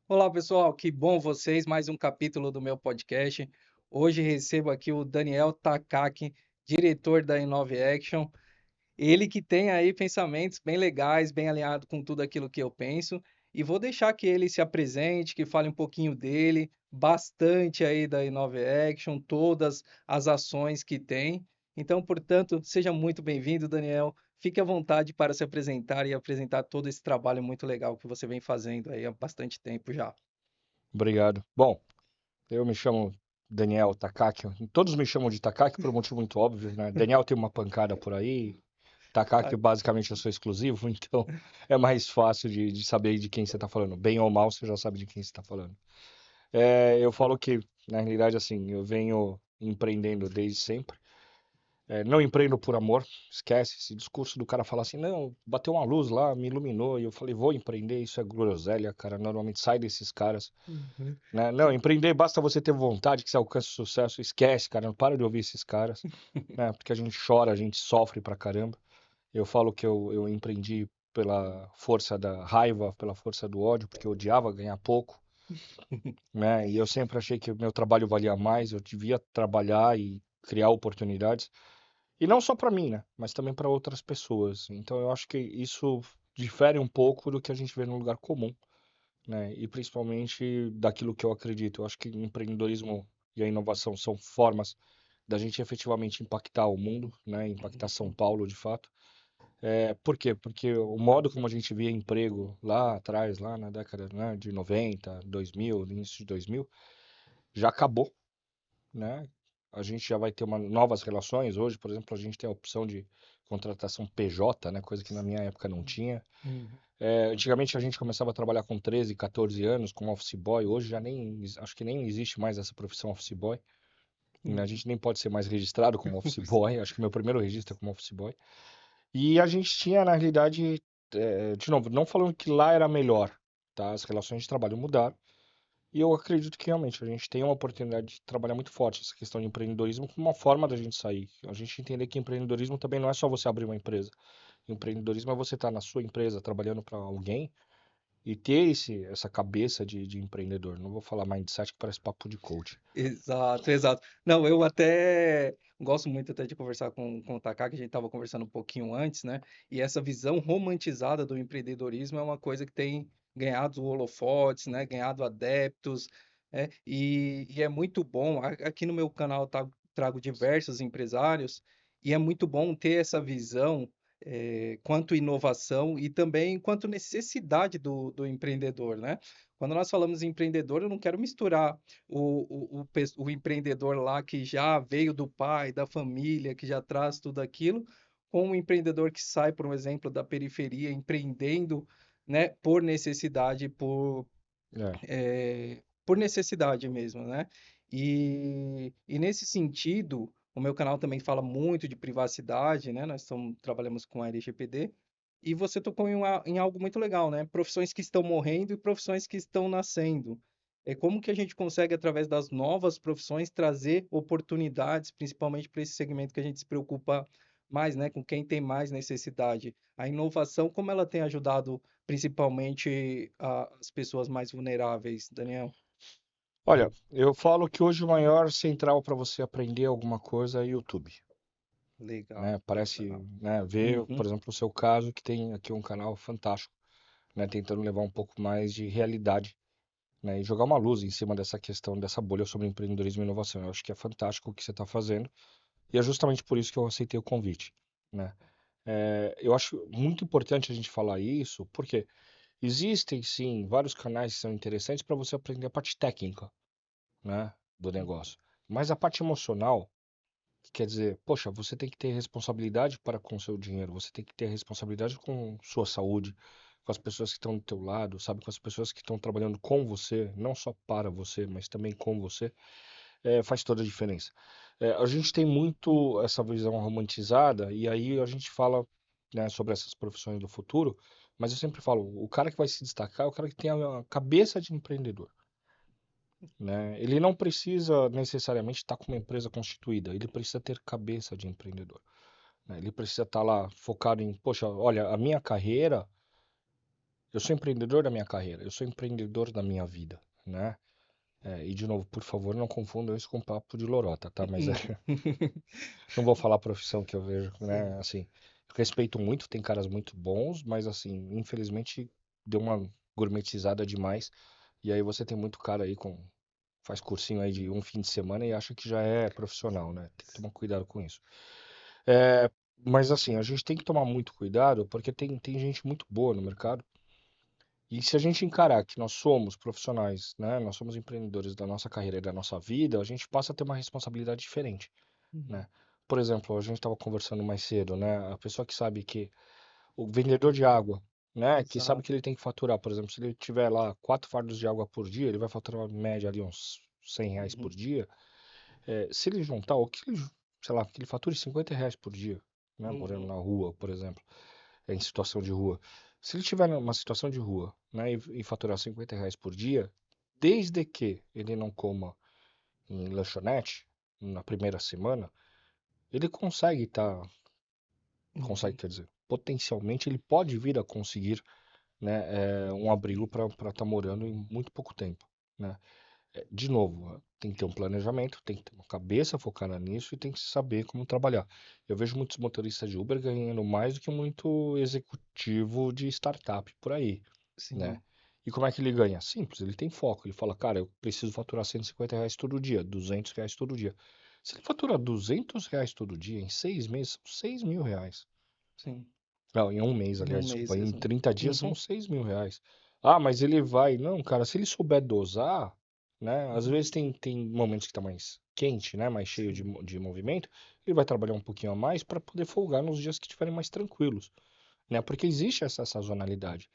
Olá, pessoal, que bom vocês, mais um capítulo do meu podcast. Hoje recebo aqui o Daniel Takaki, diretor da Inove Action. Ele que tem aí pensamentos bem legais, bem alinhado com tudo aquilo que eu penso, e vou deixar que ele se apresente, que fale um pouquinho dele, bastante aí da Inove Action, todas as ações que tem. Então, portanto, seja muito bem-vindo, Daniel. Fique à vontade para se apresentar e apresentar todo esse trabalho muito legal que você vem fazendo aí há bastante tempo já. Obrigado. Bom, eu me chamo Daniel Takaki. Todos me chamam de Takaki por um motivo muito óbvio, né? Daniel tem uma pancada por aí. Takaki, basicamente, eu sou exclusivo, então é mais fácil de saber de quem você está falando. Bem ou mal, você já sabe de quem você está falando. Eu falo que, na realidade, assim, eu venho empreendendo desde sempre. Não empreendo por amor, esquece esse discurso do cara falar assim, não, bateu uma luz lá, me iluminou, e eu falei, vou empreender, isso é groselha, cara, normalmente sai desses caras. Uhum. Né? Não, empreender basta você ter vontade que você alcance sucesso. Esquece, cara, não para de ouvir esses caras, né? Porque a gente chora, a gente sofre pra caramba. Eu falo que eu empreendi pela força da raiva, pela força do ódio, porque eu odiava ganhar pouco, né? E eu sempre achei que o meu trabalho valia mais, eu devia trabalhar e criar oportunidades. E não só pra mim, né? Mas também pra outras pessoas. Então eu acho que isso difere um pouco do que a gente vê no lugar comum, né? E principalmente daquilo que eu acredito. Eu acho que o empreendedorismo e a inovação são formas da gente efetivamente impactar o mundo, né? Impactar São Paulo de fato. Por quê? Porque o modo como a gente via emprego lá atrás, lá na década, né, de 90, 2000, início de 2000, já acabou, né? A gente já vai ter novas relações. Hoje, por exemplo, a gente tem a opção de contratação PJ, né? Coisa que na minha época não tinha. Uhum. Antigamente a gente começava a trabalhar com 13, 14 anos como office boy. Hoje já nem, acho que nem existe mais essa profissão office boy, né? A Uhum. gente nem pode ser mais registrado como office boy. Acho que meu primeiro registro é como office boy. E a gente tinha, na realidade, de novo, não falando que lá era melhor, tá? As relações de trabalho mudaram. E eu acredito que realmente a gente tem uma oportunidade de trabalhar muito forte essa questão de empreendedorismo como uma forma da gente sair. A gente entender que empreendedorismo também não é só você abrir uma empresa. Empreendedorismo é você estar na sua empresa trabalhando para alguém e ter essa cabeça de empreendedor. Não vou falar mindset que parece papo de coach. Exato, exato. Não, eu até gosto muito até de conversar com o Taká, que a gente estava conversando um pouquinho antes, né? E essa visão romantizada do empreendedorismo é uma coisa que tem ganhado holofotes, né? Ganhado adeptos, né? E é muito bom. Aqui no meu canal trago diversos empresários e é muito bom ter essa visão quanto inovação e também quanto necessidade do empreendedor, né? Quando nós falamos em empreendedor, eu não quero misturar o empreendedor lá que já veio do pai, da família, que já traz tudo aquilo, com um empreendedor que sai, por um exemplo, da periferia, empreendendo, né, por necessidade, É. por necessidade mesmo, né? E nesse sentido, o meu canal também fala muito de privacidade, né? Trabalhamos com a LGPD, e você tocou em algo muito legal, né? Profissões que estão morrendo e profissões que estão nascendo. É como que a gente consegue, através das novas profissões, trazer oportunidades, principalmente para esse segmento que a gente se preocupa mais, né? Com quem tem mais necessidade. A inovação, como ela tem ajudado principalmente as pessoas mais vulneráveis, Daniel? Olha, eu falo que hoje o maior central para você aprender alguma coisa é YouTube, Legal, né? Parece, legal. né, ver, Uhum. por exemplo, o seu caso, que tem aqui um canal fantástico, né, tentando levar um pouco mais de realidade, né, e jogar uma luz em cima dessa questão, dessa bolha sobre empreendedorismo e inovação. Eu acho que é fantástico o que você está fazendo, e é justamente por isso que eu aceitei o convite, né? Eu acho muito importante a gente falar isso, porque existem sim vários canais que são interessantes para você aprender a parte técnica, né, do negócio. Mas a parte emocional, que quer dizer, poxa, você tem que ter responsabilidade para com o seu dinheiro, você tem que ter responsabilidade com sua saúde, com as pessoas que estão do teu lado, sabe, com as pessoas que estão trabalhando com você, não só para você, mas também com você, faz toda a diferença. A gente tem muito essa visão romantizada e aí a gente fala, né, sobre essas profissões do futuro, mas eu sempre falo, o cara que vai se destacar é o cara que tem a cabeça de empreendedor, né? Ele não precisa necessariamente estar com uma empresa constituída, ele precisa ter cabeça de empreendedor, né? Ele precisa estar lá focado em, poxa, olha, a minha carreira Eu sou empreendedor da minha carreira, eu sou empreendedor da minha vida, né? E de novo, por favor, não confundam isso com papo de lorota, tá? Mas Uhum. não vou falar a profissão que eu vejo, Sim. né? Assim, respeito muito, tem caras muito bons, mas assim, infelizmente deu uma gourmetizada demais. E aí você tem muito cara aí faz cursinho aí de um fim de semana e acha que já é profissional, né? Tem que tomar cuidado com isso. É, mas assim, a gente tem que tomar muito cuidado porque tem gente muito boa no mercado. E se a gente encarar que nós somos profissionais, né? Nós somos empreendedores da nossa carreira e da nossa vida, a gente passa a ter uma responsabilidade diferente, Uhum. né? Por exemplo, a gente estava conversando mais cedo, né? A pessoa que sabe que o vendedor de água, né? Que sabe Exato. que ele tem que faturar, por exemplo, se ele tiver lá 4 fardos de água por dia, ele vai faturar uma média ali uns R$ 100 por Uhum. dia. Se ele juntar, o que ele, sei lá, que ele fature R$ 50 por dia, né? Morando Uhum. na rua, por exemplo, em situação de rua. Se ele tiver numa situação de rua, né, e faturar R$ 50 por dia, desde que ele não coma em lanchonete na primeira semana, ele consegue, Uhum. quer dizer, potencialmente ele pode vir a conseguir, né, um abrigo para estar morando em muito pouco tempo, né? De novo, tem que ter um planejamento, tem que ter uma cabeça focada nisso e tem que saber como trabalhar. Eu vejo muitos motoristas de Uber ganhando mais do que muito executivo de startup por aí, né? Sim. E como é que ele ganha? Simples, ele tem foco. Ele fala, cara, eu preciso faturar R$ 150 todo dia, R$ 200 todo dia. Se ele faturar R$ 200 todo dia, em 6 meses, são R$ 6.000. Sim. Não, em um mês, Em um aliás, mês, desculpa, em exato. 30 dias são Uhum. R$ 6.000. Ah, mas ele vai. Não, cara, se ele souber dosar, né? Às Uhum. vezes tem momentos que tá mais quente, né? Mais cheio de, Sim. de movimento. Ele vai trabalhar um pouquinho a mais para poder folgar nos dias que estiverem mais tranquilos, né? Porque existe essa sazonalidade.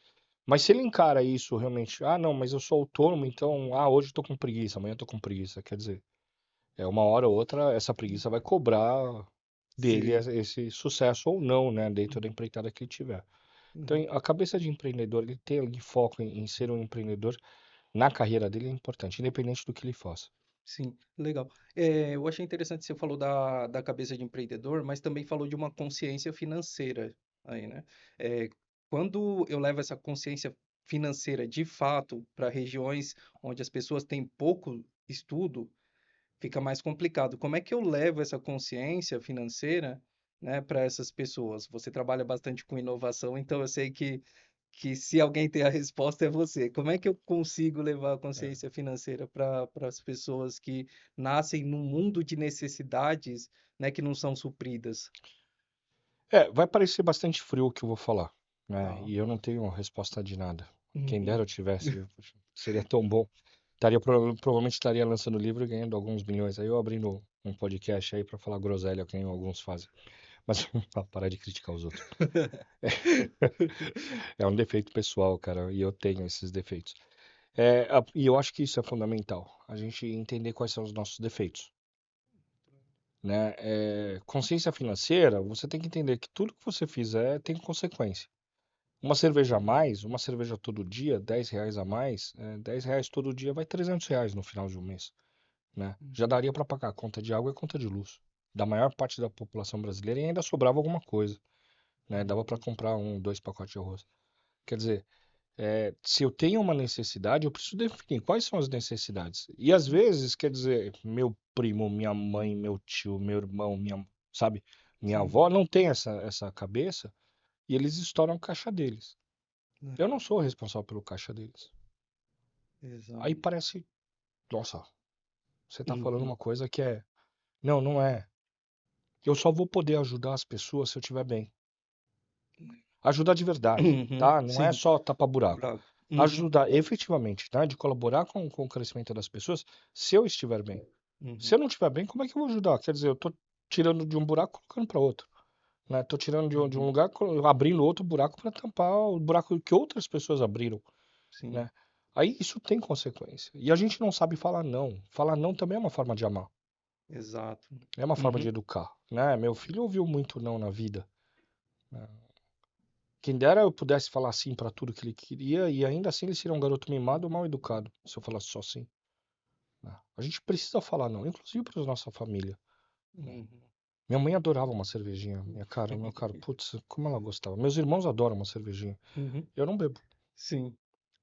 Mas se ele encara isso realmente, ah, não, mas eu sou autônomo, então, hoje eu tô com preguiça, amanhã eu tô com preguiça. Quer dizer, uma hora ou outra essa preguiça vai cobrar dele Sim. esse sucesso ou não, né? Dentro da Uhum. empreitada que ele tiver. Então, Uhum. a cabeça de empreendedor, ele ter ali foco em ser um empreendedor na carreira dele é importante, independente do que ele faça. Sim, legal. Eu achei interessante você falou da cabeça de empreendedor, mas também falou de uma consciência financeira aí, né? Eh, Quando eu levo essa consciência financeira de fato para regiões onde as pessoas têm pouco estudo, fica mais complicado. Como é que eu levo essa consciência financeira, né, para essas pessoas? Você trabalha bastante com inovação, então eu sei que se alguém tem a resposta é você. Como é que eu consigo levar a consciência financeira para as pessoas que nascem num mundo de necessidades, né, que não são supridas? Vai parecer bastante frio o que eu vou falar, né? Tá. E eu não tenho resposta de nada. Quem dera Uhum. eu tivesse, poxa, seria tão bom. Provavelmente estaria lançando livro e ganhando alguns milhões. Aí eu abrindo um podcast aí pra falar groselha, que nem alguns fazem. Mas pra parar de criticar os outros. É um defeito pessoal, cara, e eu tenho esses defeitos. E eu acho que isso é fundamental, a gente entender quais são os nossos defeitos, né? Consciência financeira, você tem que entender que tudo que você fizer tem consequência. Uma cerveja a Uhum. mais, uma cerveja todo dia, R$ 10 a mais, R$ 10 todo dia vai R$ 300 no final de um mês, né? Já Uhum. daria para pagar a conta de água e a conta de luz da maior parte da população brasileira e ainda sobrava alguma coisa, né? Dava para Uhum. comprar 2 pacotes de arroz. Quer dizer, se eu tenho uma necessidade, eu preciso definir quais são as necessidades. E às vezes, quer dizer, meu primo, minha mãe, meu tio, meu irmão, sabe, minha Sim, avó não tem essa cabeça e eles estouram a caixa deles. né, Eu não sou responsável pelo caixa deles. Aí exato. parece, nossa, você tá falando Uhum. uma coisa que é. Não, não é. Eu só vou poder ajudar as pessoas se eu estiver bem. Ajudar de verdade, Uhum. tá? Não é Sim, só tapar buraco. buraco. Uhum. Ajudar efetivamente, tá? De colaborar com o crescimento das pessoas se eu estiver bem. Se Uhum. eu não estiver bem, como é que eu vou ajudar? Quer dizer, eu tô tirando de um buraco e colocando para outro, né? Tô tirando de um Uhum. lugar, abrindo outro buraco para tampar o buraco que outras pessoas abriram, Sim, né? Aí isso tem consequência. E a gente não sabe falar não. Falar não também é uma forma de amar. exato. É uma forma de Uhum. educar, né? Meu filho ouviu muito não na vida, né? Quem dera eu pudesse falar sim para tudo que ele queria e ainda assim ele seria um garoto mimado ou mal educado, se eu falasse só sim, né? A gente precisa falar não, inclusive para nossa família, né? Uhum. Minha mãe adorava uma cervejinha, meu caro, putz, como ela gostava. Meus irmãos adoram uma cervejinha. Uhum. Eu não bebo. Sim,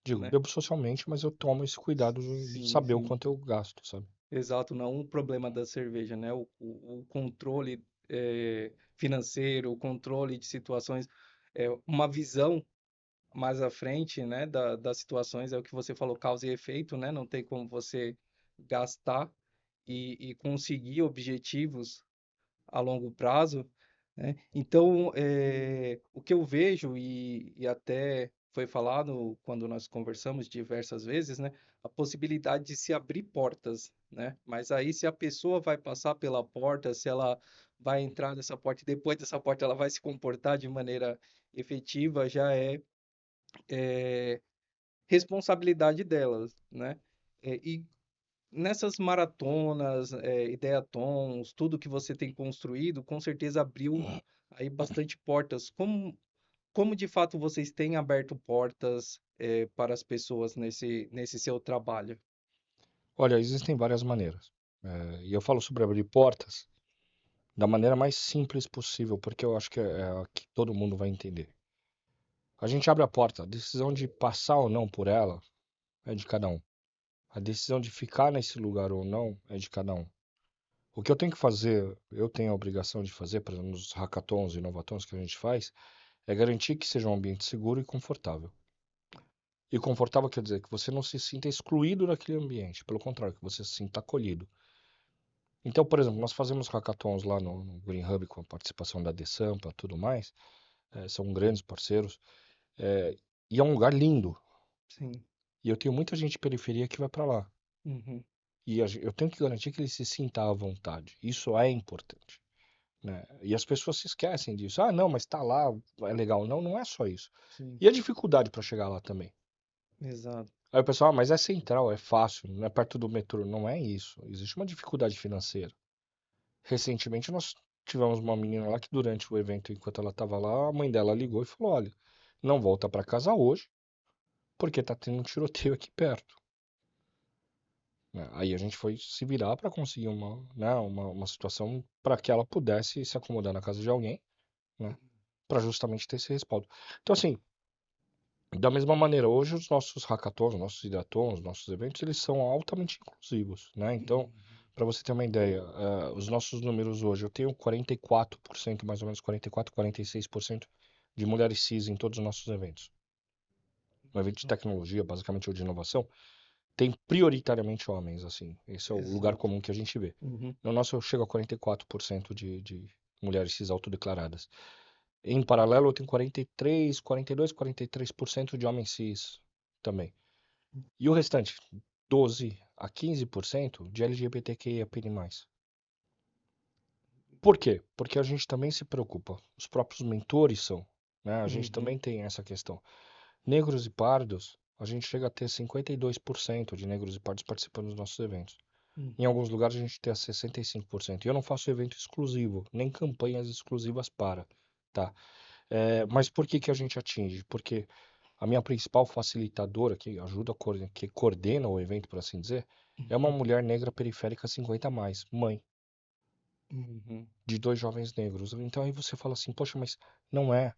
Digo, né? bebo socialmente, mas eu tomo esse cuidado de Sim, saber o sim. quanto eu gasto, sabe? Exato, não o problema da cerveja, né? O controle financeiro, o controle de situações, uma visão mais à frente, né, das situações, é o que você falou, causa e efeito, né? Não tem como você gastar e conseguir objetivos a longo prazo, né? Então, o que eu vejo, e até foi falado quando nós conversamos diversas vezes, né? A possibilidade de se abrir portas, né? Mas aí, se a pessoa vai passar pela porta, se ela vai entrar nessa porta e depois dessa porta ela vai se comportar de maneira efetiva, já é responsabilidade delas, né? E nessas maratonas, ideatons, tudo que você tem construído, com certeza abriu aí bastante portas. Como de fato vocês têm aberto portas, para as pessoas nesse seu trabalho? Olha, existem várias maneiras. E eu falo sobre abrir portas da maneira mais simples possível, porque eu acho que é a que todo mundo vai entender. A gente abre a porta, a decisão de passar ou não por ela é de cada um. A decisão de ficar nesse lugar ou não é de cada um. O que eu tenho que fazer, eu tenho a obrigação de fazer, por exemplo, nos hackathons e novatons que a gente faz, é garantir que seja um ambiente seguro e confortável. E confortável quer dizer que você não se sinta excluído daquele ambiente, pelo contrário, que você se sinta acolhido. Então, por exemplo, nós fazemos hackathons lá no Green Hub com a participação da DeSampa e tudo mais, são grandes parceiros, é, e é um lugar lindo. Sim. E eu tenho muita gente de periferia que vai para lá. Uhum. E eu tenho que garantir que ele se sinta à vontade. Isso é importante, né? E as pessoas se esquecem disso. Ah, não, mas tá lá, é legal. Não, não é só isso. Sim, E a dificuldade para chegar lá também. exato. Aí o pessoal, mas é central, é fácil, não é perto do metrô. Não é isso. Existe uma dificuldade financeira. Recentemente nós tivemos uma menina lá que durante o evento, enquanto ela estava lá, a mãe dela ligou e falou: olha, não volta para casa hoje, porque tá tendo um tiroteio aqui perto. Né? Aí a gente foi se virar para conseguir uma situação para que ela pudesse se acomodar na casa de alguém, né? Para justamente ter esse respaldo. Então, assim, da mesma maneira, hoje os nossos hackathons, os nossos hackathons, os nossos eventos, eles são altamente inclusivos, né? Então, Uhum. para você ter uma ideia, os nossos números hoje, eu tenho 44%, mais ou menos 44, 46% de mulheres cis em todos os nossos eventos. No evento de tecnologia, basicamente, ou de inovação, tem prioritariamente homens, assim. Esse é o lugar Exato. comum que a gente vê. Uhum. No nosso, eu chego a 44% de mulheres cis autodeclaradas. Em paralelo, eu tenho 43, 42, 43% de homens cis também. E o restante, 12 a 15% de LGBTQIAPN+. Por quê? Porque a gente também se preocupa. Os próprios mentores são, né? A gente Uhum. também tem essa questão. Negros e pardos, a gente chega a ter 52% de negros e pardos participando dos nossos eventos. Em Uhum. alguns lugares a gente tem a 65%. E eu não faço evento exclusivo, nem campanhas exclusivas para, tá? Mas por que que a gente atinge? Porque a minha principal facilitadora, que ajuda, que coordena o evento, por assim dizer, é uma Uhum. mulher negra periférica 50 a mais, mãe Uhum. de dois jovens negros. Então aí você fala assim, poxa, mas não é.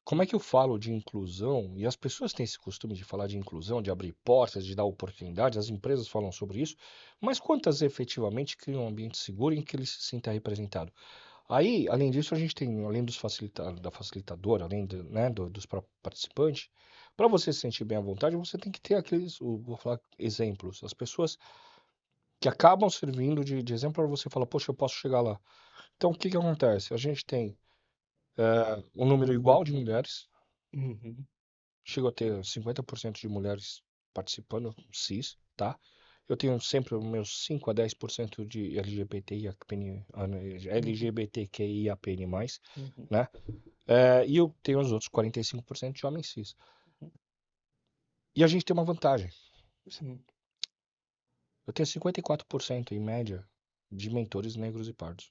Como é que eu falo de inclusão? E as pessoas têm esse costume de falar de inclusão, de abrir portas, de dar oportunidade, as empresas falam sobre isso, mas quantas efetivamente criam um ambiente seguro em que ele se sinta representado? Aí, além disso, a gente tem, além da facilitadora, além né, dos próprios participantes, para você se sentir bem à vontade, você tem que ter aqueles, vou falar, exemplos. As pessoas que acabam servindo de exemplo para você falar, poxa, eu posso chegar lá. Então, o que que acontece? A gente tem um número igual de mulheres, Uhum. chego a ter 50% de mulheres participando, cis, tá? Eu tenho sempre os meus 5 a 10% de Uhum. LGBTQIAPN+, Uhum. né? E eu tenho os outros 45% de homens cis. E a gente tem uma vantagem. Sim. Eu tenho 54% em média de mentores negros e pardos.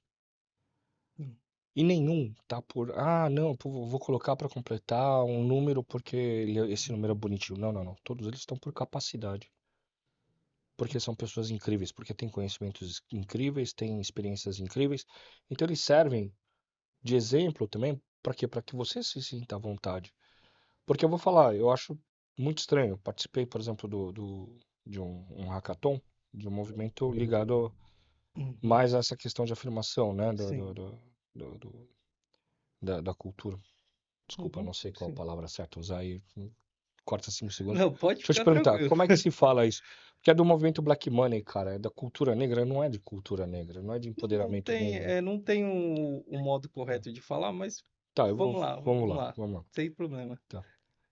Hum. E nenhum tá por, ah, não, pô, vou colocar para completar um número porque esse número é bonitinho. Não, não, não. Todos eles estão por capacidade. Porque são pessoas incríveis, porque têm conhecimentos incríveis, têm experiências incríveis. Então eles servem de exemplo também para quê? Para que você se sinta à vontade. Porque eu vou falar, eu acho muito estranho. Eu participei, por exemplo, de um hackathon, de um movimento ligado Uhum. mais a essa questão de afirmação, né? Sim. Da cultura. Desculpa, Uhum. não sei qual a Sim. palavra certa usar aí. Corta 5 segundos. Não, pode Deixa eu te ficar perguntar, tranquilo. como é que se fala isso? Porque é do movimento Black Money, cara. É da cultura negra, não é de cultura negra, não é de Não empoderamento tem, negro. não tem um modo correto de falar, mas Tá, eu vou. vamos lá, Vamos vamos lá, lá. vamos lá. Sem problema. Tá.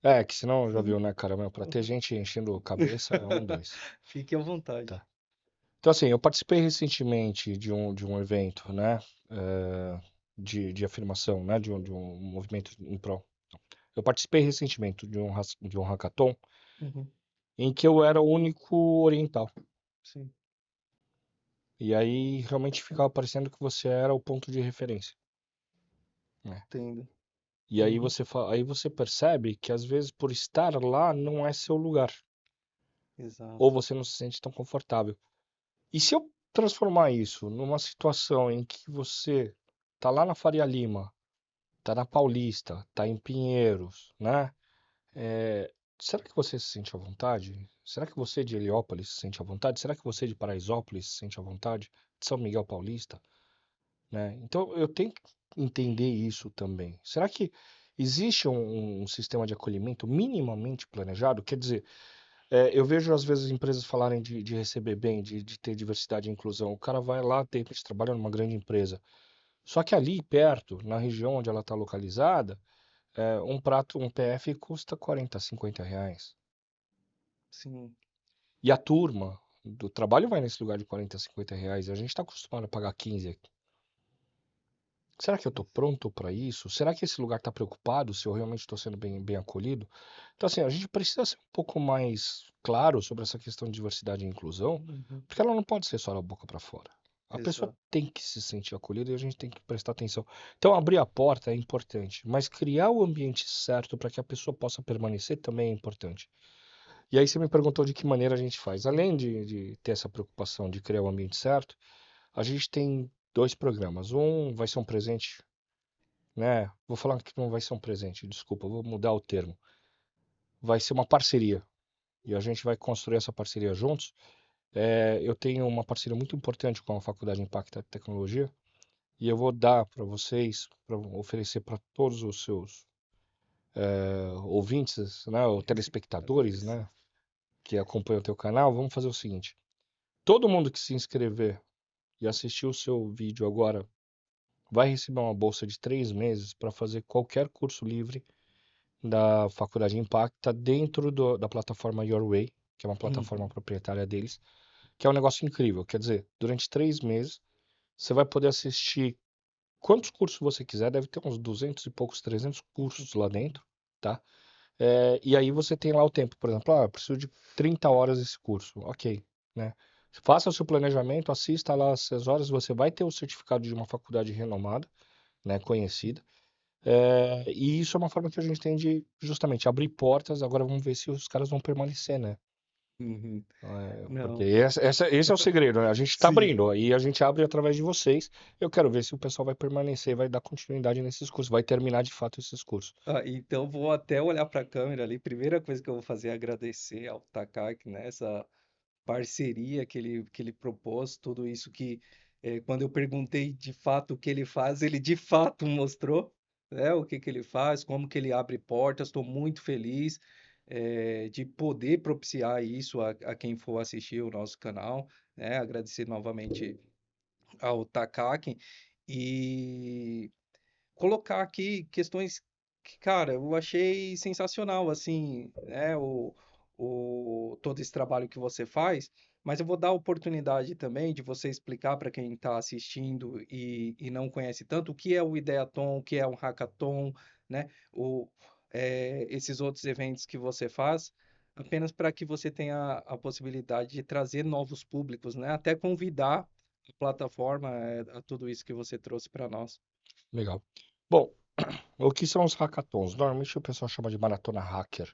É, que senão já viu, né, cara? Meu, pra ter gente enchendo a cabeça é um, dois. Fique à vontade. Tá. Então, assim, eu participei recentemente de um evento, né? De afirmação, né? De um movimento em prol. Eu participei recentemente de um hackathon Uhum. em que eu era o único oriental. Sim, E aí realmente ficava parecendo que você era o ponto de referência, né? entendo. E aí Uhum. aí você percebe que às vezes por estar lá não é seu lugar, ou Exato. você não se sente tão confortável. E se eu transformar isso numa situação em que você tá lá na Faria Lima, tá na Paulista, tá em Pinheiros, né? Será que você se sente à vontade? Será que você de Heliópolis se sente à vontade? Será que você de Paraisópolis se sente à vontade? De São Miguel Paulista? Né? Então eu tenho que entender isso também. Será que existe um sistema de acolhimento minimamente planejado? Quer dizer, eu vejo às vezes empresas falarem de receber bem, de ter diversidade e inclusão. O cara vai lá, de repente trabalha numa grande empresa. Só que ali perto, na região onde ela está localizada, um prato, um PF custa 40, 50 reais. Sim. E a turma do trabalho vai nesse lugar de 40, 50 reais. E a gente está acostumado a pagar 15 aqui. Será que eu estou pronto para isso? Será que esse lugar está preocupado se eu realmente estou sendo bem acolhido? Então, assim, a gente precisa ser um pouco mais claro sobre essa questão de diversidade e inclusão, Uhum. porque ela não pode ser só da boca para fora. A pessoa Exato. tem que se sentir acolhida e a gente tem que prestar atenção. Então, abrir a porta é importante, mas criar o ambiente certo para que a pessoa possa permanecer também é importante. E aí você me perguntou de que maneira a gente faz. Além de ter essa preocupação de criar o ambiente certo, a gente tem dois programas. Um vai ser um presente, né? Vou falar que não vai ser um presente, desculpa, vou mudar o termo. Vai ser uma parceria e a gente vai construir essa parceria juntos. Eu tenho uma parceria muito importante com a Faculdade Impacta e Tecnologia e eu vou dar para vocês, para oferecer para todos os seus ouvintes, né, ou telespectadores, Adores. né, que acompanham o teu canal. Vamos fazer o seguinte: todo mundo que se inscrever e assistir o seu vídeo agora vai receber uma bolsa de 3 meses para fazer qualquer curso livre da Faculdade Impacta dentro da plataforma Your Way, que é uma plataforma Uhum. proprietária deles, que é um negócio incrível. Quer dizer, durante 3 meses você vai poder assistir quantos cursos você quiser, deve ter uns 200 e poucos, 300 cursos lá dentro, tá? E aí você tem lá o tempo, por exemplo, eu preciso de 30 horas desse curso, ok, né? Faça o seu planejamento, assista lá as 6 horas, você vai ter o certificado de uma faculdade renomada, né, conhecida. E isso é uma forma que a gente tem de justamente abrir portas. Agora vamos ver se os caras vão permanecer, né? Uhum. Porque Não. esse é o segredo, né? A gente está Sim. abrindo, aí a gente abre através de vocês. Eu quero ver se o pessoal vai permanecer, vai dar continuidade nesses cursos, vai terminar de fato esses cursos. Ah, então vou até olhar para a câmera ali. Primeira coisa que eu vou fazer é agradecer ao Takaki, né? Essa parceria que ele propôs, tudo isso que, quando eu perguntei de fato o que ele faz, ele de fato mostrou, né, o que que ele faz, como que ele abre portas. Estou muito feliz, de poder propiciar isso a quem for assistir o nosso canal, né? Agradecer novamente ao Takaki e colocar aqui questões que, cara, eu achei sensacional, assim, né, todo esse trabalho que você faz, mas eu vou dar a oportunidade também de você explicar para quem está assistindo e não conhece tanto o que é o Ideaton, o que é um hackathon, né, esses outros eventos que você faz, apenas para que você tenha a possibilidade de trazer novos públicos, né, até convidar a plataforma, a tudo isso que você trouxe para nós. Legal. Bom, o que são os hackathons? Normalmente o pessoal chama de maratona hacker,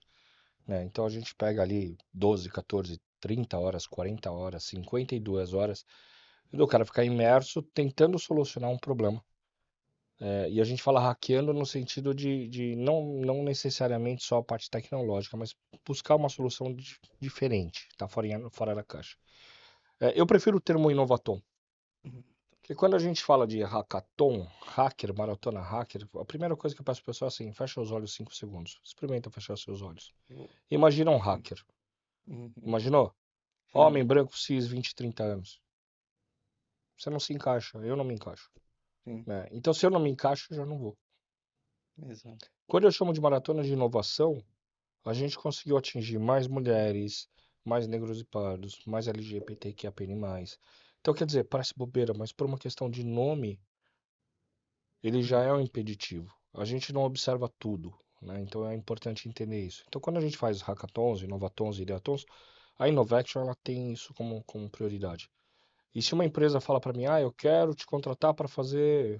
né? Então a gente pega ali 12, 14, 30 horas, 40 horas, 52 horas, do cara ficar imerso tentando solucionar um problema, E a gente fala hackeando no sentido de não necessariamente só a parte tecnológica, mas buscar uma solução diferente, tá fora da caixa. Eu prefiro o termo inovatom, Uhum. porque quando a gente fala de hackathon, hacker, maratona hacker, a primeira coisa que eu peço para pessoa é assim, fecha os olhos 5 segundos. Experimenta fechar seus olhos. Eu- Imagina um Sim. hacker. Uhum. Imaginou? Homem Sim, branco, cis, 20, 30 anos. Você não se encaixa, eu não me encaixo, sim, né? Então, se eu não me encaixo, eu já não vou. exato. Quando eu chamo de maratona de inovação, a gente conseguiu atingir mais mulheres, mais negros e pardos, mais LGBTQIAPN+. Então, quer dizer, parece bobeira, mas por uma questão de nome, ele já Uhum. é um impeditivo. A gente não observa tudo, né? Então é importante entender isso. Então, quando a gente faz hackathons, inovatons, ideatons, a Innovaction ela tem isso como prioridade. E se uma empresa fala para mim, eu quero te contratar para fazer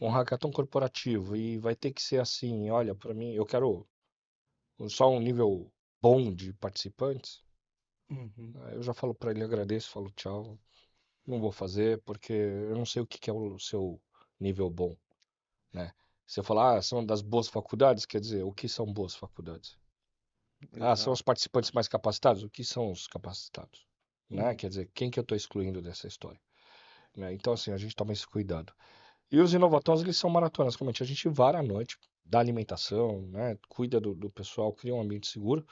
um Uhum. hackathon corporativo e vai ter que ser assim, olha, para mim, eu quero só um nível bom de participantes, Uhum. eu já falo para ele, agradeço, falo tchau, não vou fazer porque eu não sei o que que é o seu nível bom, né? Você fala, são das boas faculdades, quer dizer, o que são boas faculdades? São os Exato. participantes mais capacitados? O que são os capacitados? Né? Uhum. Quer dizer, quem que eu estou excluindo dessa história? Né? Então, assim, a gente toma esse cuidado. E os inovatões, eles são maratonas, como a gente vara à noite, dá alimentação, né? Cuida do pessoal, cria um ambiente seguro,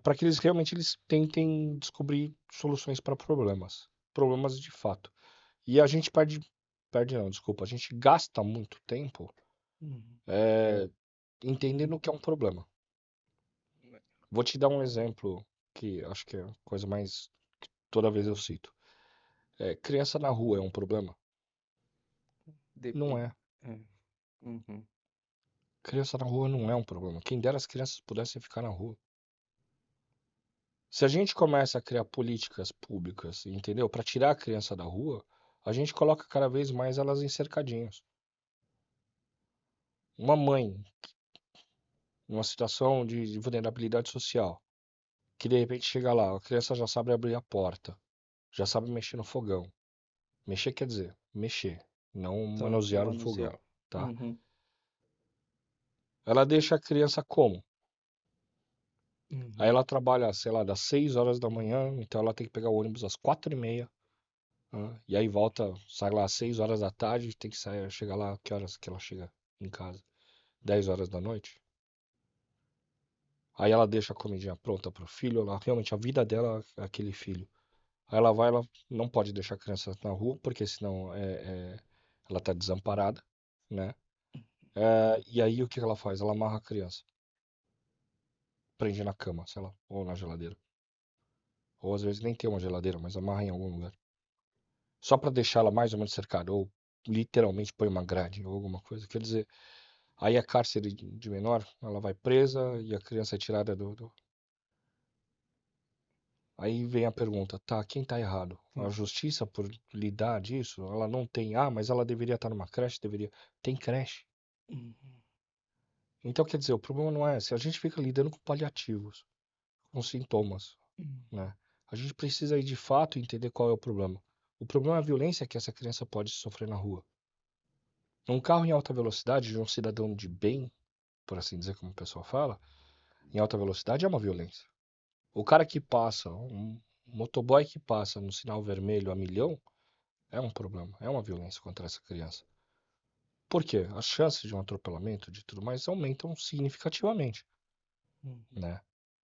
para que eles realmente eles tentem descobrir soluções para problemas, problemas de fato. E a gente perde não, desculpa, a gente gasta muito tempo Uhum. entendendo o que é um problema. Vou te dar um exemplo que acho que é a coisa mais que toda vez eu cito. Criança na rua é um problema? Não Depende. é. É. Uhum. Criança na rua não é um problema. Quem dera as crianças pudessem ficar na rua. Se a gente começa a criar políticas públicas, entendeu? Para tirar a criança da rua, a gente coloca cada vez mais elas em cercadinhos. Uma mãe, numa situação de vulnerabilidade social, que de repente chega lá, a criança já sabe abrir a porta, já sabe mexer no fogão. Mexer quer dizer mexer, não Então, manusear um fogão, manusear. tá? Uhum. Ela deixa a criança como? Aí Uhum. ela trabalha, sei lá, das 6 horas da manhã, então ela tem que pegar o ônibus às 4h30. E aí volta, sai lá às 6 horas da tarde, tem que sair, chegar lá, que horas que ela chega em casa? 10 horas da noite? Aí ela deixa a comidinha pronta pro filho, ela, realmente a vida dela é aquele filho. Aí ela não pode deixar a criança na rua, porque senão ela tá desamparada, né? E aí o que ela faz? Ela amarra a criança, prende na cama, sei lá, ou na geladeira. Ou às vezes nem tem uma geladeira, mas amarra em algum lugar. Só pra deixar ela mais ou menos cercada, ou literalmente põe uma grade ou alguma coisa. Quer dizer, aí a cárcere de menor, ela vai presa e a criança é tirada Aí vem a pergunta, tá, quem tá errado? A Sim. justiça por lidar disso? Ela não tem, mas ela deveria estar numa creche, deveria. Tem creche. Uhum. Então, quer dizer, o problema não é se a gente fica lidando com paliativos, com sintomas, Uhum. né? A gente precisa aí de fato entender qual é o problema. O problema é a violência que essa criança pode sofrer na rua. Um carro em alta velocidade de um cidadão de bem, por assim dizer, como o pessoal fala, em alta velocidade é uma violência. O cara que passa, um motoboy que passa no sinal vermelho a milhão, é um problema, é uma violência contra essa criança. Por quê? As chances de um atropelamento, de tudo mais, aumentam significativamente, Uhum. né?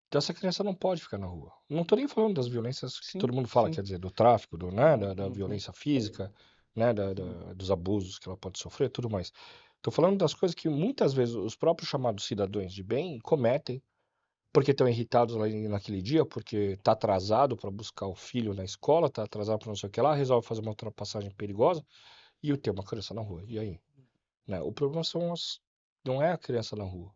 Então essa criança não pode ficar na rua. Não estou nem falando das violências que Sim, todo mundo fala, sim. quer dizer, do tráfico, né, da Uhum. violência física, né, Sim. dos abusos que ela pode sofrer, tudo mais. Estou falando das coisas que muitas vezes os próprios chamados cidadãos de bem cometem porque estão irritados lá naquele dia, porque está atrasado para buscar o filho na escola, está atrasado para não sei o que lá, resolve fazer uma ultrapassagem perigosa e tem uma criança na rua. E aí? Né? O problema não é a criança na rua.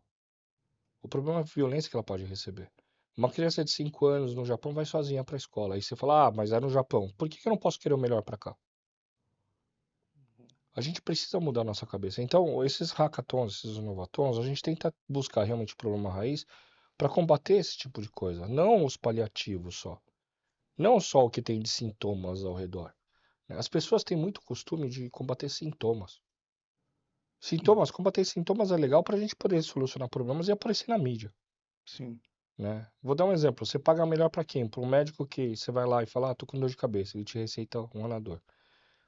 O problema é a violência que ela pode receber. Uma criança de 5 anos no Japão vai sozinha para a escola. Aí você fala, mas é no Japão. Por que eu não posso querer o melhor para cá? A gente precisa mudar a nossa cabeça. Então, esses hackathons, esses inovatons, a gente tenta buscar realmente o problema raiz para combater esse tipo de coisa. Não os paliativos só. Não só o que tem de sintomas ao redor. As pessoas têm muito costume de combater sintomas. Sintomas, combater sintomas é legal para a gente poder solucionar problemas e aparecer na mídia, Sim. né? Vou dar um exemplo. Você paga melhor para quem? Para um médico que você vai lá e fala, tô com dor de cabeça, ele te receita um Anador.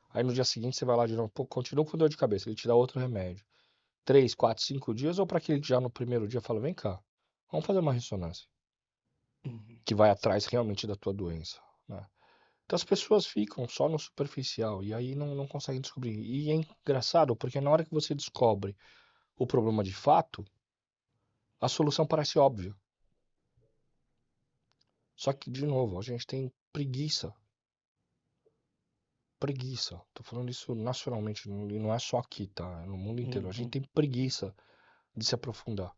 Aí no dia seguinte você vai lá de novo, pô, continua com dor de cabeça, ele te dá outro remédio. 3, 4, 5 dias, ou para aquele que já no primeiro dia fala, vem cá, vamos fazer uma ressonância, Uhum. que vai atrás realmente da tua doença, né? Então as pessoas ficam só no superficial e aí não conseguem descobrir. E é engraçado porque na hora que você descobre o problema de fato, a solução parece óbvia. Só que, de novo, a gente tem preguiça. Preguiça. Tô falando isso nacionalmente, e não é só aqui, tá? É no mundo inteiro. A gente Uhum. tem preguiça de se aprofundar.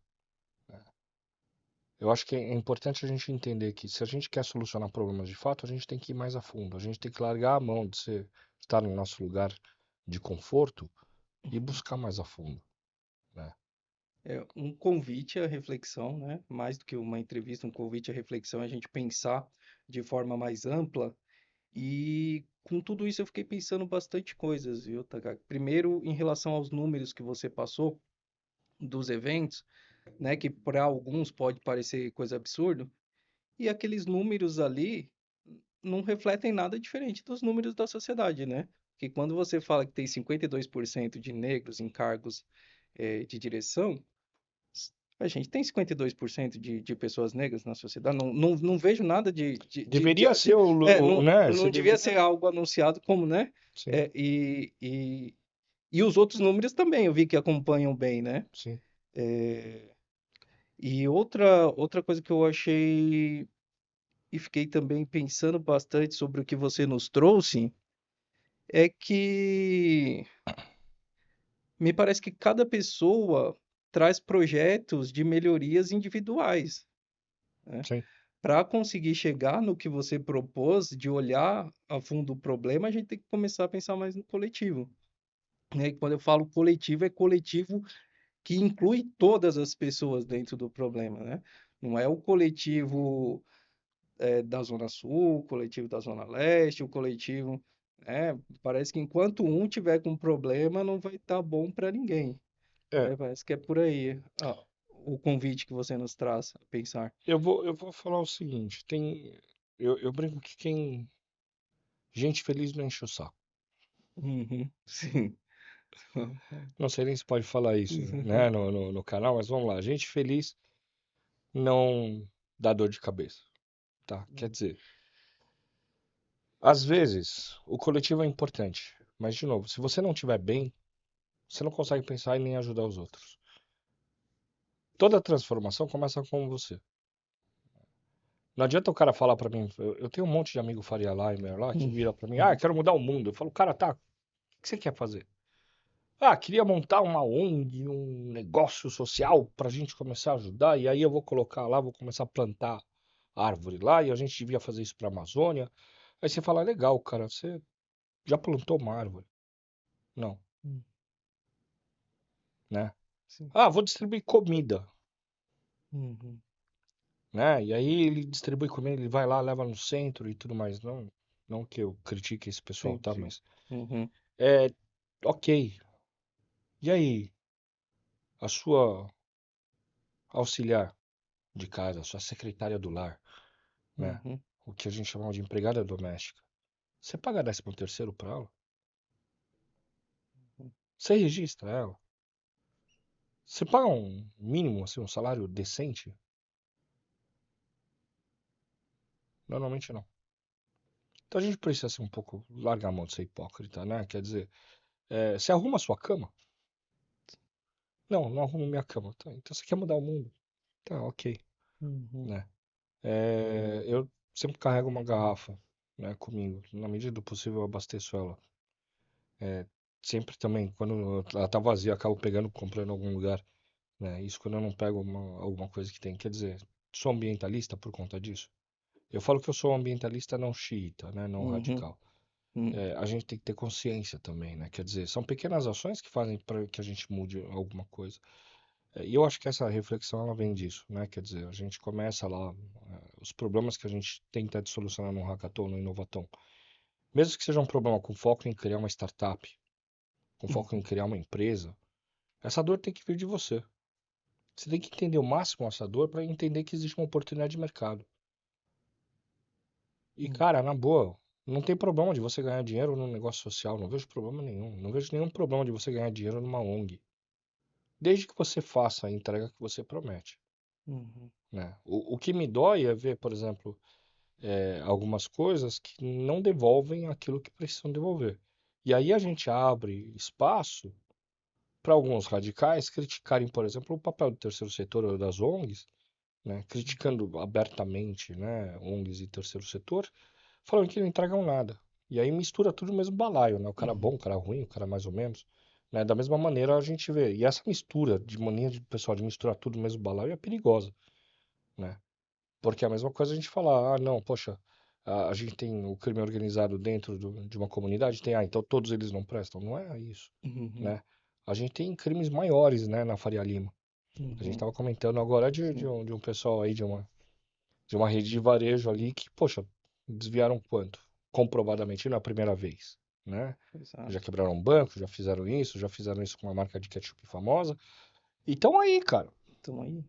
Eu acho que é importante a gente entender que se a gente quer solucionar problemas de fato, a gente tem que ir mais a fundo. A gente tem que largar a mão de estar no nosso lugar de conforto e buscar mais a fundo, né? É um convite à reflexão, né? Mais do que uma entrevista, um convite à reflexão, é a gente pensar de forma mais ampla. E com tudo isso eu fiquei pensando bastante coisas, viu, Taka? Primeiro, em relação aos números que você passou dos eventos, né? Que para alguns pode parecer coisa absurda, e aqueles números ali não refletem nada diferente dos números da sociedade, né? Que quando você fala que tem 52% de negros em cargos de direção, a gente tem 52% de pessoas negras na sociedade. Não vejo nada Deveria ser né? Você não devia deveria. ser algo anunciado como, né? Sim, É, e os outros números também eu vi que acompanham bem, né? sim. E outra coisa que eu achei e fiquei também pensando bastante sobre o que você nos trouxe é que me parece que cada pessoa traz projetos de melhorias individuais, né? Sim. Para conseguir chegar no que você propôs, de olhar a fundo o problema, a gente tem que começar a pensar mais no coletivo, né? E quando eu falo coletivo, é coletivo que inclui todas as pessoas dentro do problema, né? Não é o coletivo da Zona Sul, o coletivo da Zona Leste, o coletivo, né? Parece que enquanto um tiver com problema, não vai estar bom para ninguém, É, né? Parece que é por aí, o convite que você nos traz a pensar. eu vou falar o seguinte, eu brinco que quem, gente feliz não enche o saco. Uhum, sim. Não sei nem se pode falar isso, né, no canal, mas vamos lá, gente feliz não dá dor de cabeça, tá? Quer dizer, às vezes o coletivo é importante, mas de novo, se você não estiver bem, você não consegue pensar e nem ajudar os outros. Toda transformação começa com você. Não adianta o cara falar pra mim, eu tenho um monte de amigo Faria Limer lá que vira pra mim, ah, Uhum. quero mudar o mundo. Eu falo, cara, tá, o que você quer fazer? Ah, queria montar uma ONG, um negócio social pra gente começar a ajudar, e aí eu vou colocar lá, vou começar a plantar árvore lá, e a gente devia fazer isso pra Amazônia. Aí você fala, legal, cara, você já plantou uma árvore? Não, Uhum. né? Sim. Ah, vou distribuir comida, Uhum. né? E aí ele distribui comida, ele vai lá, leva no centro e tudo mais. Não, não que eu critique esse pessoal, Sim, tá? sim. Mas Uhum. é ok. E aí, a sua auxiliar de casa, a sua secretária do lar, né? Uhum. O que a gente chama de empregada doméstica. Você paga 13º pra ela? Você registra ela? Você paga um mínimo, assim, um salário decente? Normalmente não. Então a gente precisa ser um pouco, largar a mão de ser hipócrita, né? Quer dizer, você arruma a sua cama? Não, não arrumo minha cama. Tá, então você quer mudar o mundo? Tá, ok, Uhum. né? Eu sempre carrego uma garrafa, né, comigo. Na medida do possível eu abasteço ela. É, sempre também, quando ela tá vazia, eu acabo pegando, comprando em algum lugar, né? Isso quando eu não pego alguma coisa que tem. Quer dizer, sou ambientalista por conta disso. Eu falo que eu sou ambientalista não xiita, né? Não Uhum. radical. Uhum. A gente tem que ter consciência também, né? Quer dizer, são pequenas ações que fazem para que a gente mude alguma coisa. E eu acho que essa reflexão ela vem disso, né? Quer dizer, a gente começa lá, os problemas que a gente tenta de solucionar no hackathon, no Inovaton, mesmo que seja um problema com foco em criar uma startup, com foco em Uhum. criar uma empresa, Essa dor tem que vir de você. Você tem que entender o máximo essa dor para entender que existe uma oportunidade de mercado. E, Hum, cara, na boa, não tem problema de você ganhar dinheiro num negócio social. Não vejo problema nenhum. Não vejo nenhum problema de você ganhar dinheiro numa ONG. Desde que você faça a entrega que você promete, uhum, né? O que me dói é ver, por exemplo, algumas coisas que não devolvem aquilo que precisam devolver. E aí a gente abre espaço para alguns radicais criticarem, por exemplo, o papel do terceiro setor ou das ONGs, né? Criticando abertamente, né, ONGs e terceiro setor, falando que não entregam nada. E aí mistura tudo no mesmo balaio, né? O cara uhum, bom, o cara ruim, o cara mais ou menos. Né? Da mesma maneira a gente vê. E essa mistura de mania de pessoal de misturar tudo no mesmo balaio é perigosa, né? Porque é a mesma coisa a gente falar, ah, não, poxa, a gente tem o crime organizado dentro de uma comunidade, tem, então todos eles não prestam. Não é isso, uhum, né? A gente tem crimes maiores, né, na Faria Lima. A gente uhum, estava comentando agora sim, de um pessoal aí de uma rede de varejo ali que, poxa, desviaram quanto? Comprovadamente na primeira vez, né? Já exato. quebraram um banco, já fizeram isso com uma marca de ketchup famosa. E tão aí, cara. Então aí,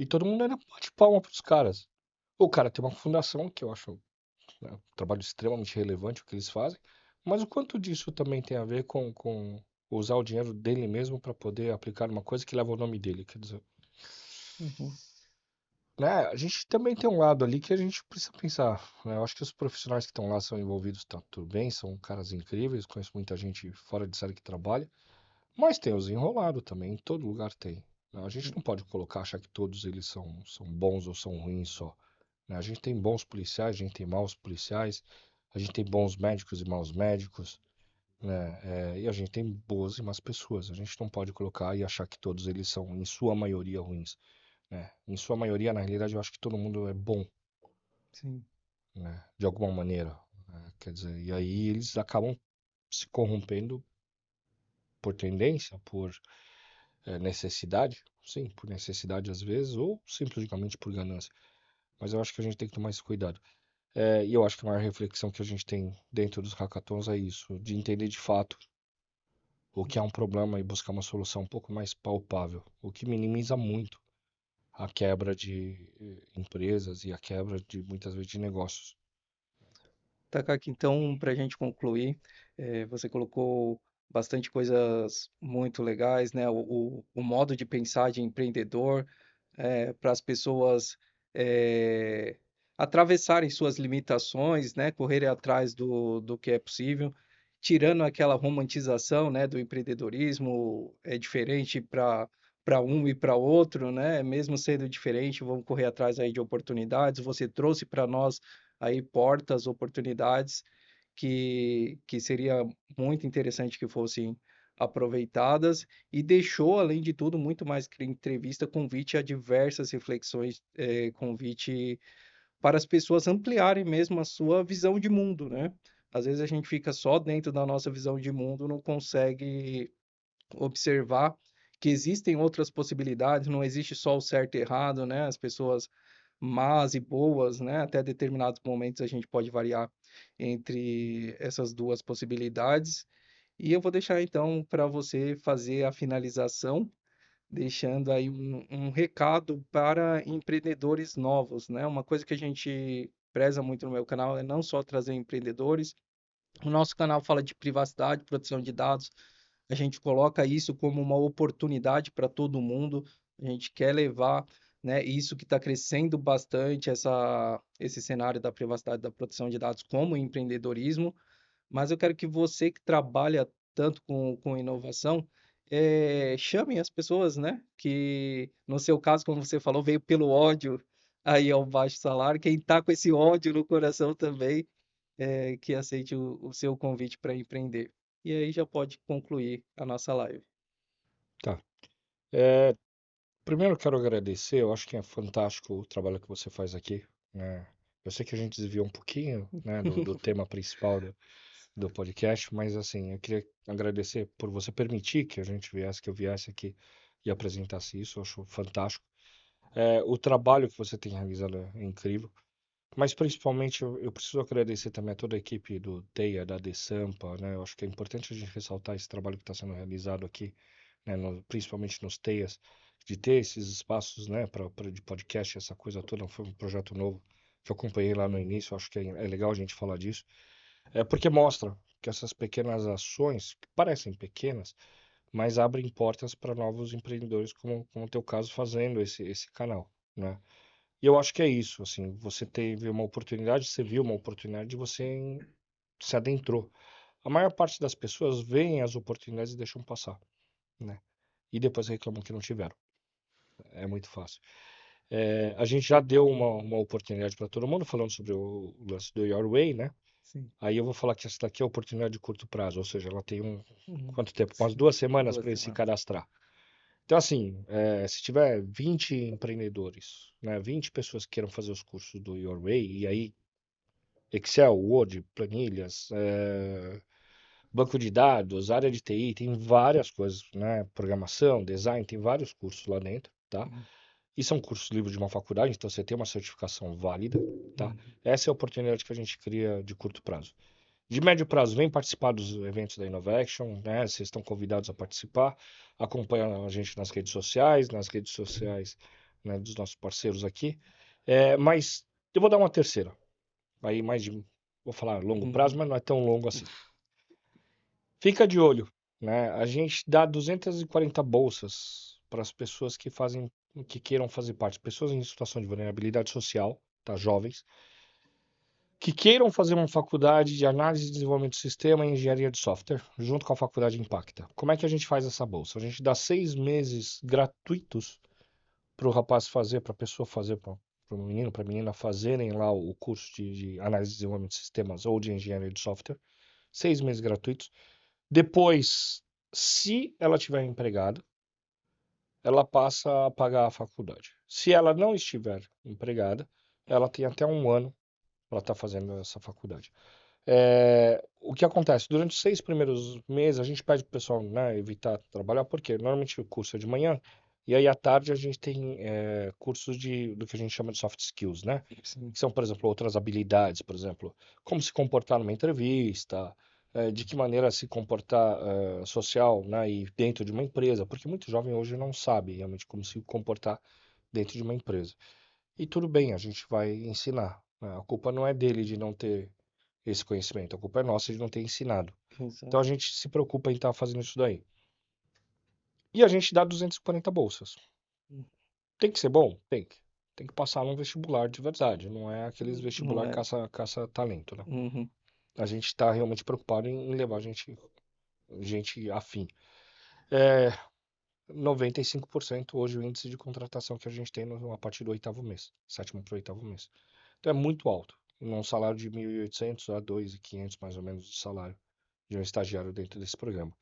E todo mundo ainda bate palma pros caras. O cara tem uma fundação que eu acho, né, um trabalho extremamente relevante o que eles fazem, mas o quanto disso também tem a ver com usar o dinheiro dele mesmo para poder aplicar uma coisa que leva o nome dele, quer dizer, uhum, né, a gente também tem um lado ali que a gente precisa pensar, né? Eu acho que os profissionais que estão lá são envolvidos, tá tudo bem, são caras incríveis, conheço muita gente fora de série que trabalha, mas tem os enrolados também, em todo lugar tem, né? A gente não pode colocar, achar que todos eles são bons ou são ruins só, né? A gente tem bons policiais, a gente tem maus policiais, a gente tem bons médicos e maus médicos, né? E a gente tem boas e más pessoas. A gente não pode colocar e achar que todos eles são, em sua maioria, ruins, né? Em sua maioria, na realidade, eu acho que todo mundo é bom, sim. né? De alguma maneira, né? Quer dizer, e aí eles acabam se corrompendo por tendência, por necessidade, sim, por necessidade às vezes, ou simplesmente por ganância. Mas eu acho que a gente tem que tomar esse cuidado. E eu acho que a maior reflexão que a gente tem dentro dos hackathons é isso, de entender de fato o que é um problema e buscar uma solução um pouco mais palpável, o que minimiza muito a quebra de empresas e a quebra de muitas vezes de negócios. Takaki, então, para a gente concluir, você colocou bastante coisas muito legais, né? O modo de pensar de empreendedor, para as pessoas eh, atravessarem suas limitações, né? Correrem atrás do que é possível, tirando aquela romantização, né? Do empreendedorismo, é diferente para um e para outro, né? Mesmo sendo diferente, vamos correr atrás aí de oportunidades. Você trouxe para nós aí portas, oportunidades que seria muito interessante que fossem aproveitadas e deixou, além de tudo, muito mais que entrevista, convite a diversas reflexões, convite para as pessoas ampliarem mesmo a sua visão de mundo, né? Às vezes a gente fica só dentro da nossa visão de mundo, não consegue observar que existem outras possibilidades, não existe só o certo e errado, né? As pessoas más e boas, né? Até determinados momentos a gente pode variar entre essas duas possibilidades. E eu vou deixar então para você fazer a finalização, deixando aí um recado para empreendedores novos, né? Uma coisa que a gente preza muito no meu canal é não só trazer empreendedores, o nosso canal fala de privacidade, proteção de dados. A gente coloca isso como uma oportunidade para todo mundo. A gente quer levar, né, isso que está crescendo bastante, esse cenário da privacidade, da proteção de dados, como empreendedorismo. Mas eu quero que você que trabalha tanto com inovação, chame as pessoas, né? Que no seu caso, como você falou, veio pelo ódio aí ao baixo salário. Quem está com esse ódio no coração também que aceite o seu convite para empreender. E aí já pode concluir a nossa live. Tá. É, primeiro eu quero agradecer, eu acho que é fantástico o trabalho que você faz aqui, né? Eu sei que a gente desviou um pouquinho, né, do tema principal do podcast, mas assim, eu queria agradecer por você permitir que a gente viesse, que eu viesse aqui e apresentasse isso, eu acho fantástico. O trabalho que você tem realizado é incrível, mas principalmente eu preciso agradecer também a toda a equipe do TEIA, da DESAMPA, né? Eu acho que é importante a gente ressaltar esse trabalho que está sendo realizado aqui né, principalmente nos TEIAs, de ter esses espaços, né, de podcast, essa coisa toda, foi um projeto novo que eu acompanhei lá no início, acho que é legal a gente falar disso, porque mostra que essas pequenas ações, que parecem pequenas, mas abrem portas para novos empreendedores, como o teu caso, fazendo esse canal, né? E eu acho que é isso, assim, você teve uma oportunidade, você viu uma oportunidade, você se adentrou. A maior parte das pessoas veem as oportunidades e deixam passar, né? E depois reclamam que não tiveram. É muito fácil. A gente já deu uma oportunidade para todo mundo, falando sobre o lance do Your Way, né? Sim. Aí eu vou falar que essa daqui é a oportunidade de curto prazo, ou seja, ela tem Uhum. quanto tempo? Umas 2 semanas Duas para ele se semanas. cadastrar. Então, assim, se tiver 20 empreendedores, né, 20 pessoas que queiram fazer os cursos do Your Way, e aí Excel, Word, planilhas, banco de dados, área de TI, tem várias coisas, né? Programação, design, tem vários cursos lá dentro, tá? Uhum. E são cursos livres de uma faculdade, então você tem uma certificação válida, tá? Uhum. Essa é a oportunidade que a gente cria de curto prazo. De médio prazo, vem participar dos eventos da Innovation, né? Vocês estão convidados a participar. Acompanha a gente nas redes sociais, né, dos nossos parceiros aqui. Mas eu vou dar uma terceira. Aí vou falar longo prazo, Uhum. mas não é tão longo assim. Fica de olho, né? A gente dá 240 bolsas para as pessoas que queiram fazer parte, pessoas em situação de vulnerabilidade social, tá? Jovens, que queiram fazer uma faculdade de análise e desenvolvimento de sistema e engenharia de software, junto com a faculdade Impacta. Como é que a gente faz essa bolsa? A gente dá 6 meses gratuitos para o rapaz fazer, para a pessoa fazer, para o menino, para a menina fazerem lá o curso de análise e desenvolvimento de sistemas ou de engenharia de software. 6 meses gratuitos. Depois, se ela tiver empregada, ela passa a pagar a faculdade. Se ela não estiver empregada, ela tem até um ano para estar fazendo essa faculdade. O que acontece? Durante os 6 primeiros meses, a gente pede para o pessoal, né, evitar trabalhar, porque normalmente o curso é de manhã, e aí à tarde a gente tem cursos do que a gente chama de soft skills, né? Sim. Que são, por exemplo, outras habilidades, por exemplo, como se comportar numa entrevista, de que maneira se comportar social, né, e dentro de uma empresa, porque muito jovem hoje não sabe realmente como se comportar dentro de uma empresa. E tudo bem, a gente vai ensinar, né? A culpa não é dele de não ter esse conhecimento, a culpa é nossa de não ter ensinado. Então Exato. a gente se preocupa em estar fazendo isso daí. E a gente dá 240 bolsas. Tem que ser bom? Tem que. Tem que passar num vestibular de verdade, não é aqueles Não vestibular é. caça talento, né? Uhum. A gente está realmente preocupado em levar gente afim. É, 95% hoje o índice de contratação que a gente tem a partir do oitavo mês, sétimo para o oitavo mês. Então é muito alto. Num salário de 1.800 a 2.500 mais ou menos de salário de um estagiário dentro desse programa.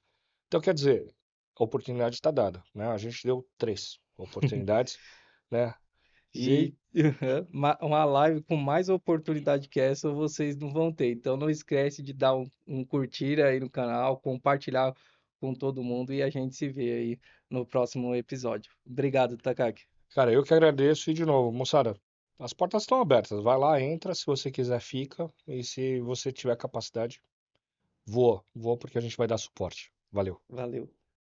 Então quer dizer, a oportunidade está dada, né? A gente deu 3 oportunidades, né? E, Gente, uma live com mais oportunidade que essa vocês não vão ter. Então não esquece de dar um curtir aí no canal, compartilhar com todo mundo e a gente se vê aí no próximo episódio. Obrigado, Takaki. cara, eu que agradeço e de novo, moçada, as portas estão abertas. Vai lá, entra, se você quiser, fica. E se você tiver capacidade, voa porque a gente vai dar suporte. Valeu. Valeu.